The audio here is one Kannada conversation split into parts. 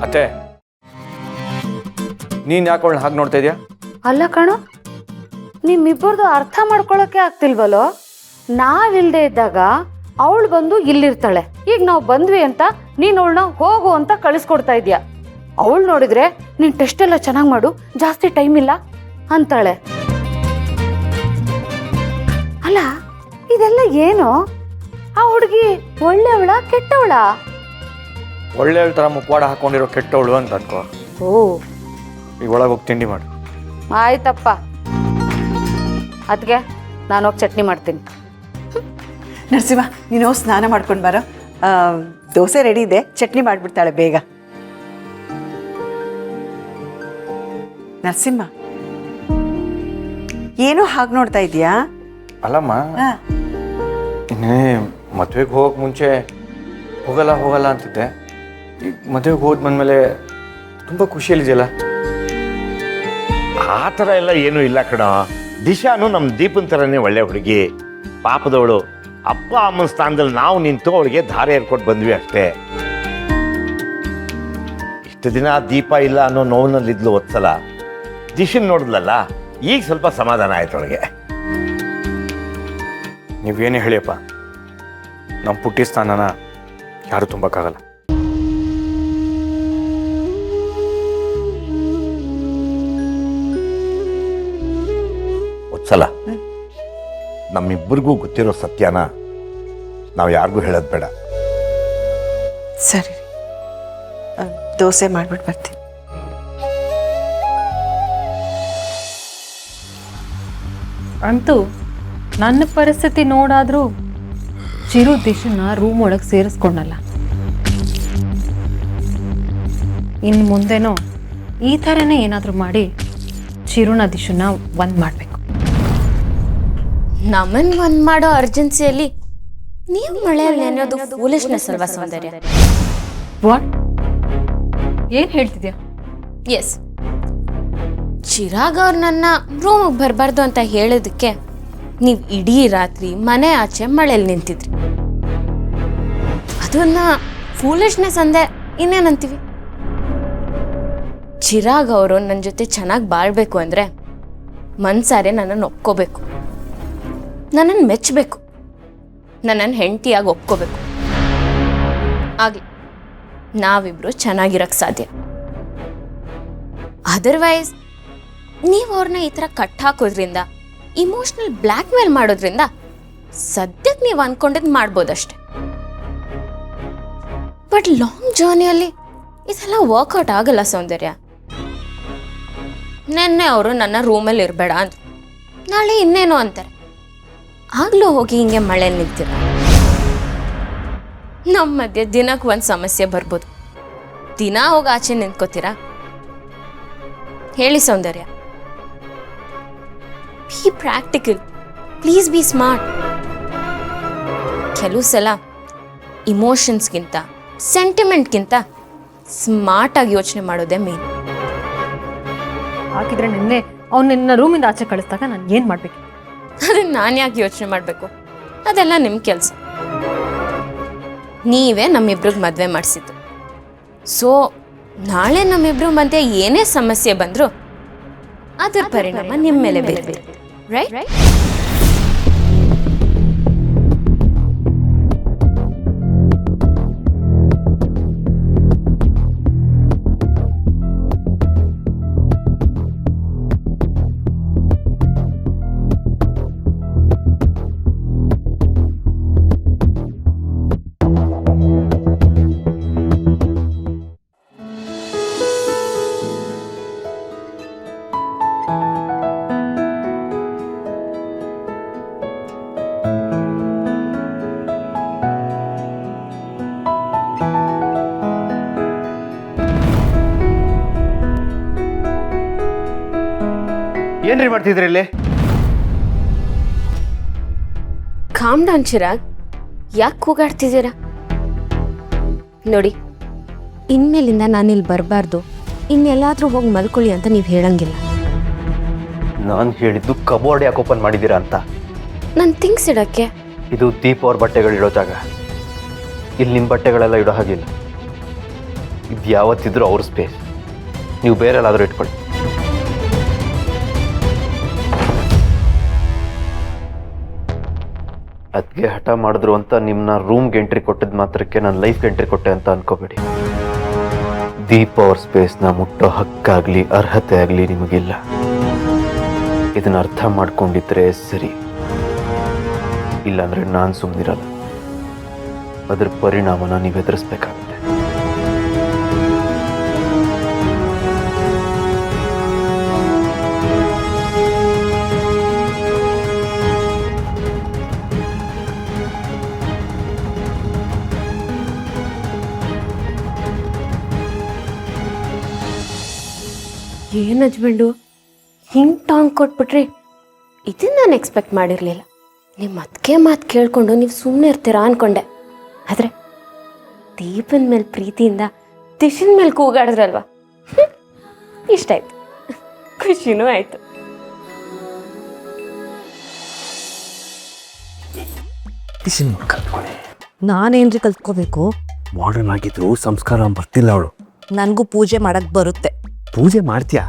ಅತ್ತೆ, ನೀನ್ ಯಾಕೆ ಅವಳನ್ನ ಹಾಗೆ ನೋಡ್ತಾ ಇದೀಯಾ? ಅಲ್ಲ ಕಣೋ, ನಿಮ್ಮಿಬ್ಬರದು ಅರ್ಥ ಮಾಡ್ಕೊಳಕ್ಕೆ ಆಗ್ತಿಲ್ವಲ್ಲೋ. ನಾವಿಲ್ದೇ ಇದ್ದಾಗ ಅವಳು ಬಂದು ಇಲ್ಲಿರ್ತಾಳೆ. ಈಗ ನಾವು ಬಂದ್ವಿ ಅಂತ ನೀನ್ ಅವಳನ್ನ ಹೋಗು ಅಂತ ಕಳಿಸ್ಕೊಡ್ತಾ ಇದ್ಯಾ. ಅವಳು ನೋಡಿದ್ರೆ ನೀನ್ ಟೆಸ್ಟ್ ಎಲ್ಲ ಚೆನ್ನಾಗಿ ಮಾಡು, ಜಾಸ್ತಿ ಟೈಮ್ ಇಲ್ಲ ಅಂತಾಳೆ. ಅಲ್ಲ, ಇದೆಲ್ಲ ಏನು? ಆ ಹುಡುಗಿ ಒಳ್ಳೆಯವಳ ಕೆಟ್ಟವಳ? ಒಳ್ಳೆಯವಳ ತರ ಮುಖವಾಡ ಹಾಕೊಂಡಿರೋ ಕೆಟ್ಟವಳು ಅಂತ ಅನ್ಕೋ. ಓ, ಈಗ ಒಳಗೆ ಹೋಗಿ ತಿಂಡಿ ಮಾಡು. ಆಯ್ತಪ್ಪ. ಅದಕ್ಕೆ ನಾನು ಹೋಗಿ ಚಟ್ನಿ ಮಾಡ್ತೀನಿ. ನರಸಿಂಹ, ನೀನು ಸ್ನಾನ ಮಾಡ್ಕೊಂಡು ಬಾರೋ. ದೋಸೆ ರೆಡಿ ಇದೆ, ಚಟ್ನಿ ಮಾಡಿಬಿಡ್ತಾಳೆ ಬೇಗ. ನರಸಿಂಹ, ಏನೋ ಹಾಗೆ ನೋಡ್ತಾ ಇದೀಯಾ? ಅಲ್ಲಮ್ಮ, ಇನ್ನೇ ಮದುವೆಗೆ ಹೋಗಕ್ಕೆ ಮುಂಚೆ ಹೋಗಲ್ಲ ಅಂತಿದ್ದೆ. ಈಗ ಮದುವೆಗೆ ಹೋದ್ ಬಂದ್ಮೇಲೆ ತುಂಬ ಖುಷಿಯಲ್ಲಿದೆಯಲ್ಲ. ಆ ಥರ ಎಲ್ಲ ಏನೂ ಇಲ್ಲ ಕಣ. ದಿಶಾನು ನಮ್ಮ ದೀಪನ್ ಥರನೇ ಒಳ್ಳೆ ಹುಡುಗಿ, ಪಾಪದವಳು. ಅಪ್ಪ ಅಮ್ಮನ ಸ್ಥಾನದಲ್ಲಿ ನಾವು ನಿಂತು ಅವಳಿಗೆ ಧಾರೆ ಏರ್ಕೊಟ್ಟು ಬಂದ್ವಿ ಅಷ್ಟೇ. ಇಷ್ಟು ದಿನ ದೀಪ ಇಲ್ಲ ಅನ್ನೋ ನೋವಿನಲ್ಲಿದ್ಲು ಒತ್ಸಲ. ದಿಶನ್ ನೋಡಿದ್ಲಲ್ಲ, ಈಗ ಸ್ವಲ್ಪ ಸಮಾಧಾನ ಆಯ್ತು ಅವಳಿಗೆ. ನೀವೇನೇ ಹೇಳಿಯಪ್ಪ, ನಮ್ಮ ಪುಟ್ಟಿ ಸ್ಥಾನನ ಯಾರು ತುಂಬಕ್ಕಾಗಲ್ಲ. ಒತ್ಸಲ, ನಮ್ಮಿಬ್ಬರಿಗೂ ಗೊತ್ತಿರೋ ಸತ್ಯನ ನಾವು ಯಾರಿಗೂ ಹೇಳೋದು ಬೇಡ. ಸರಿ, ದೋಸೆ ಮಾಡಿಬಿಟ್ಟು ಬರ್ತೀನಿ. ಅಂತೂ ನನ್ನ ಪರಿಸ್ಥಿತಿ ನೋಡಾದರೂ ಚಿರು ದಿಶನ್ನ ರೂಮ್ ಒಳಗೆ ಸೇರಿಸ್ಕೊಂಡಲ್ಲ. ಇನ್ನು ಮುಂದೆನೋ ಈ ಥರನೇ ಏನಾದರೂ ಮಾಡಿ ಚಿರುನ ದಿಶನ್ನ ಒಂದು ಮಾಡಬೇಕು. ನಮ್ಮನ್ ಒಂದ್ ಮಾಡೋ ಅರ್ಜೆನ್ಸಿಯಲ್ಲಿ ನೀವು ಮಳೆಯಲ್ಲಿ ಅನ್ನೋದು ಫೂಲಿಶ್ನೆಸ್ ಅಲ್ವಾ ಸೌಂದರ್ಯ? ವಾಟ್? ಏನು ಹೇಳ್ತಿದ್ಯಾ? ಎಸ್, ಚಿರಾಗ್ ಅವ್ರು ನನ್ನ ರೂಮಿಗೆ ಬರಬಾರ್ದು ಅಂತ ಹೇಳೋದಕ್ಕೆ ನೀವು ಇಡೀ ರಾತ್ರಿ ಮನೆ ಆಚೆ ಮಳೆಯಲ್ಲಿ ನಿಂತಿದ್ರಿ. ಅದನ್ನ ಫೂಲಿಶ್ನೆಸ್ ಅಂದೆ ಇನ್ನೇನಂತೀವಿ? ಚಿರಾಗ್ ಅವರು ನನ್ನ ಜೊತೆ ಚೆನ್ನಾಗಿ ಬಾಳ್ಬೇಕು ಅಂದರೆ ಮನ್ಸಾರೆ ನನ್ನನ್ನು ಒಪ್ಕೋಬೇಕು, ನನ್ನನ್ನು ಮೆಚ್ಚಬೇಕು, ನನ್ನನ್ನು ಹೆಂಡತಿಯಾಗಿ ಒಪ್ಕೋಬೇಕು. ಆಗಲಿ ನಾವಿಬ್ರು ಚೆನ್ನಾಗಿರಕ್ಕೆ ಸಾಧ್ಯ. ಅದರ್ವೈಸ್ ನೀವು ಅವ್ರನ್ನ ಈ ಥರ ಕಟ್ ಹಾಕೋದ್ರಿಂದ, ಇಮೋಷ್ನಲ್ ಬ್ಲ್ಯಾಕ್ ಮೇಲ್ ಮಾಡೋದ್ರಿಂದ ಸದ್ಯಕ್ಕೆ ನೀವು ಅನ್ಕೊಂಡಿದ್ದು ಮಾಡ್ಬೋದಷ್ಟೆ. ಬಟ್ ಲಾಂಗ್ ಜರ್ನಿಯಲ್ಲಿ ಇದೆಲ್ಲ ವರ್ಕೌಟ್ ಆಗಲ್ಲ ಸೌಂದರ್ಯ. ನೆನ್ನೆ ಅವರು ನನ್ನ ರೂಮಲ್ಲಿ ಇರಬೇಡ ಅಂದ್ರು, ನಾಳೆ ಇನ್ನೇನೋ ಅಂತಾರೆ. ಆಗ್ಲೂ ಹೋಗಿ ಹಿಂಗೆ ಮಳೆ ನಿಂತೀರ. ನಮ್ಮ ಮಧ್ಯೆ ದಿನಕ್ಕೆ ಒಂದು ಸಮಸ್ಯೆ ಬರ್ಬೋದು. ದಿನ ಹೋಗಿ ಆಚೆ ನಿಂತ್ಕೋತೀರಾ? ಹೇಳಿ Soundarya. Be practical, please be smart. ಕೆಲವು ಸಲ ಇಮೋಷನ್ಸ್ಗಿಂತ ಸೆಂಟಿಮೆಂಟ್ಗಿಂತ ಸ್ಮಾರ್ಟಾಗಿ ಯೋಚನೆ ಮಾಡೋದೇ ಮೇನ್. ಹಾಗಿದ್ರೆ ನಿನ್ನೆ ಅವ್ನು ನಿನ್ನ ರೂಮಿಂದ ಆಚೆ ಕಳಿಸ್ದಾಗ ನಾನು ಏನು ಮಾಡಬೇಕು? ಅದನ್ನ ನಾನು ಯಾಕೆ ಯೋಚನೆ ಮಾಡಬೇಕು? ಅದೆಲ್ಲ ನಿಮ್ಮ ಕೆಲಸ. ನೀವೇ ನಮ್ಮಿಬ್ರಿಗೆ ಮದುವೆ ಮಾಡಿಸಿದ್ದು. ಸೊ ನಾಳೆ ನಮ್ಮಿಬ್ರು ಮಧ್ಯೆ ಏನೇ ಸಮಸ್ಯೆ ಬಂದರೂ ಅದರ ಪರಿಣಾಮ ನಿಮ್ಮ ಮೇಲೆ ಬೀಳ್ಬೇಕು, ರೈಟ್? ಏನ್ರಿ ಮಾಡ್ತಿದ್ರಿ ಇಲ್ಲಿ? ಕಾಮ್ ಡೌನ್ ಚಿರಾಗ್, ಯಾಕೆ ಕೂಗಾಡ್ತಿದ್ದೀರಾ? ನೋಡಿ, ಇನ್ಮೇಲಿಂದ ನಾನಿಲ್ಲಿ ಬರಬಾರ್ದು, ಇನ್ನೆಲ್ಲಾದ್ರೂ ಹೋಗಿ ಮಲ್ಕೊಳ್ಳಿ ಅಂತ ನೀವು ಹೇಳಂಗಿಲ್ಲ. ನಾನು ಹೇಳಿದ್ದು ಕಬೋರ್ಡ್ ಯಾಕೆ ಓಪನ್ ಮಾಡಿದ್ದೀರಾ ಅಂತ. ನನ್ನ ಥಿಂಗ್ಸ್ ಇಡೋಕ್ಕೆ. ಇದು ದೀಪ ಅವ್ರ ಬಟ್ಟೆಗಳಿಡೋ ಜಾಗ. ಇಲ್ಲಿ ನಿಮ್ಮ ಬಟ್ಟೆಗಳೆಲ್ಲ ಇಡೋ ಹಾಗಿಲ್ಲ. ಇದು ಯಾವತ್ತಿದ್ರೂ ಅವ್ರ ಸ್ಪೇಸ್. ನೀವು ಬೇರೆ ಎಲ್ಲಾದರೂ ಇಟ್ಕೊಳ್ಳಿ. ಅದಕ್ಕೆ ಹಠ ಮಾಡಿದ್ರು ಅಂತ ನಿಮ್ಮನ್ನ ರೂಮ್ಗೆ ಎಂಟ್ರಿ ಕೊಟ್ಟಿದ್ದು ಮಾತ್ರಕ್ಕೆ ನಾನು ಲೈಫ್ಗೆ ಎಂಟ್ರಿ ಕೊಟ್ಟೆ ಅಂತ ಅನ್ಕೋಬೇಡಿ. ದೀಪ ಅವ್ರ ಸ್ಪೇಸ್ನ ಮುಟ್ಟೋ ಹಕ್ಕಾಗ್ಲಿ ಅರ್ಹತೆ ಆಗಲಿ ನಿಮಗಿಲ್ಲ. ಇದನ್ನ ಅರ್ಥ ಮಾಡ್ಕೊಂಡಿದ್ರೆ ಸರಿ, ಇಲ್ಲಾಂದ್ರೆ ನಾನು ಸುಮ್ಮನಿರಲ್ಲ. ಅದ್ರ ಪರಿಣಾಮನ ನೀವು ಎದುರಿಸ್ಬೇಕಾಗುತ್ತೆ. ಏನು ಹಜ್ಬೆಂಡು ಹಿಂಗೆ ಟಾಂಗ್ ಕೊಟ್ಬಿಟ್ರಿ? ಇದನ್ನ ನಾನು ಎಕ್ಸ್ಪೆಕ್ಟ್ ಮಾಡಿರಲಿಲ್ಲ. ನಿಮ್ಮ ಅದಕ್ಕೆ ಮಾತು ಕೇಳಿಕೊಂಡು ನೀವು ಸುಮ್ಮನೆ ಇರ್ತೀರಾ ಅಂದ್ಕೊಂಡೆ. ಆದರೆ ದೀಪನ ಮೇಲೆ ಪ್ರೀತಿಯಿಂದ ದಿಶನ್ ಮೇಲೆ ಕೂಗಾಡಿದ್ರಲ್ವ, ಇಷ್ಟ ಆಯ್ತು, ಖುಷಿನೂ ಆಯಿತು. ನಾನೇನ್ರಿ ಕಲ್ತ್ಕೋಬೇಕು? ಮಾಡರ್ನ್ ಆಗಿದ್ರು ಸಂಸ್ಕಾರ ಬರ್ತಿಲ್ಲ ಅವಳು. ನನಗೂ ಪೂಜೆ ಮಾಡಕ್ ಬರುತ್ತೆ. ಪೂಜೆ ಮಾಡ್ತೀಯಾ,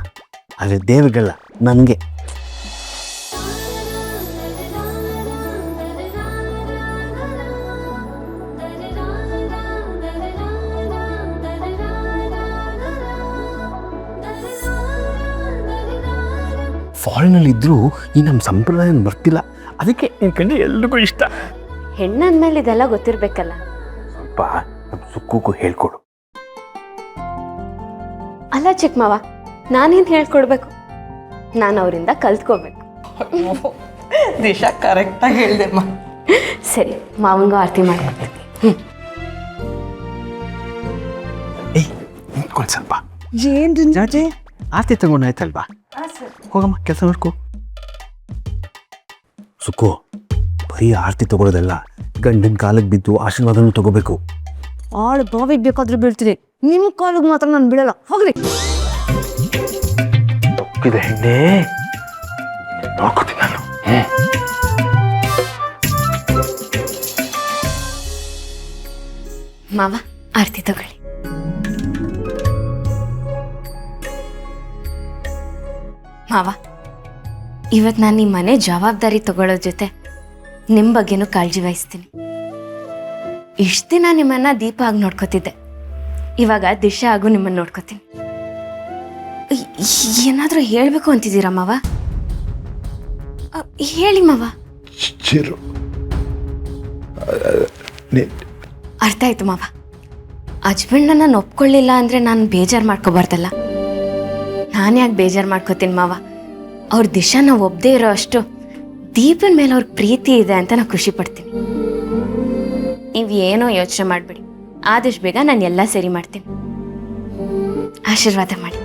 ಆದರೆ ದೇವಗಳ ನನಗೆ. ಫಾರಿನಲ್ಲಿ ಇದ್ರೂ ಈ ನಮ್ಮ ಸಂಪ್ರದಾಯ ಬರ್ತಿಲ್ಲ. ಅದಕ್ಕೆ ನಿನ್ ಕಂಡ್ರೆ ಎಲ್ರಿಗೂ ಇಷ್ಟ. ಹೆಣ್ಣಂದ್ಮೇಲೆ ಇದೆಲ್ಲ ಗೊತ್ತಿರಬೇಕಲ್ಲ. ಸ್ವಲ್ಪ ನಮ್ಮ ಸುಕ್ಕೂ ಹೇಳ್ಕೊಡು. ಅಲ್ಲ ಚಿಕ್ಕ ಮಾವ, ನಾನೇನು ಹೇಳ್ಕೊಡ್ಬೇಕು? ನಾನು ಅವರಿಂದ ಕಲ್ತ್ಕೋಬೇಕು. ದಿಶಾ ಕರೆಕ್ಟಾಗಿ ಹೇಳ್ದೆಮ್ಮ. ಸರಿ, ಮಾವಂಗೂ ಆರತಿ ಮಾಡ್ಕೊಡ್ತೀನಿ. ಏಯ್ ನಿಂತ್ಕೊಳ್ಳಿ ಸ್ವಲ್ಪ. ಜಾಜೆ ಆರ್ತಿ ತಗೊಂಡಾಯ್ತಲ್ವಾ? ಹೋಗಮ್ಮ, ಕೆಲಸ ನೋಡ್ಕೊ. ಸುಕ್ಕು, ಬರೀ ಆರ್ತಿ ತಗೊಳ್ಳೋದಲ್ಲ, ಗಂಡನ ಕಾಲಕ್ಕೆ ಬಿದ್ದು ಆಶೀರ್ವಾದನೂ ತಗೋಬೇಕು. ಆಳು ಬಾವಿಗೆ ಬೇಕಾದ್ರೂ ಬೀಳ್ತೀನಿ, ನಿಮ್ಮ ಕಾಲಿಗೆ ಮಾತ್ರ ನಾನು ಬಿಡಲ್ಲ. ಹೋಗ್ರಿ. ತಪ್ಪಿದ ಹೆಣ್ಣೆ ನೋಡ್ಕೊತೀನಿ ನಾನು. ಮಾವ, ಆರತಿ ತಗೊಳ್ಳಿ. ಮಾವ, ಇವತ್ತು ನಾನು ಈ ಮನೆ ಜವಾಬ್ದಾರಿ ತಗೊಳ್ಳೋ ಜೊತೆ ನಿಮ್ಮ ಬಗ್ಗೆನೂ ಕಾಳಜಿ ವಹಿಸ್ತೀನಿ. ಇಷ್ಟು ದಿನ ನಿಮ್ಮನ್ನ ದೀಪ ಆಗಿ ನೋಡ್ಕೋತಿದ್ದೆ, ಇವಾಗ ದಿಶಾ ಆಗು ನಿಮ್ಮನ್ನು ನೋಡ್ಕೋತೀನಿ. ಏನಾದರೂ ಹೇಳಬೇಕು ಅಂತಿದ್ದೀರಾ ಮಾವ? ಹೇಳಿ ಮಾವ. ಅರ್ಥ ಆಯ್ತು ಮಾವ. ಹಸ್ಬೆಂಡನ್ನ ನಾನು ಒಪ್ಕೊಳ್ಳಿಲ್ಲ ಅಂದರೆ ನಾನು ಬೇಜಾರು ಮಾಡ್ಕೋಬಾರ್ದಲ್ಲ. ನಾನು ಯಾಕೆ ಬೇಜಾರು ಮಾಡ್ಕೋತೀನಿ ಮಾವ? ಅವ್ರ ದಿಶಾನ ಒಪ್ಪದೇ ಇರೋ ಅಷ್ಟು ದೀಪನ ಮೇಲೆ ಅವ್ರಿಗೆ ಪ್ರೀತಿ ಇದೆ ಅಂತ ನಾನು ಖುಷಿ ಪಡ್ತೀನಿ. ನೀವು ಏನೋ ಯೋಚನೆ ಮಾಡಬೇಡಿ, ಆದಷ್ಟು ಬೇಗ ನಾನು ಎಲ್ಲ ಸರಿ ಮಾಡ್ತೀನಿ. ಆಶೀರ್ವಾದ ಮಾಡಿ.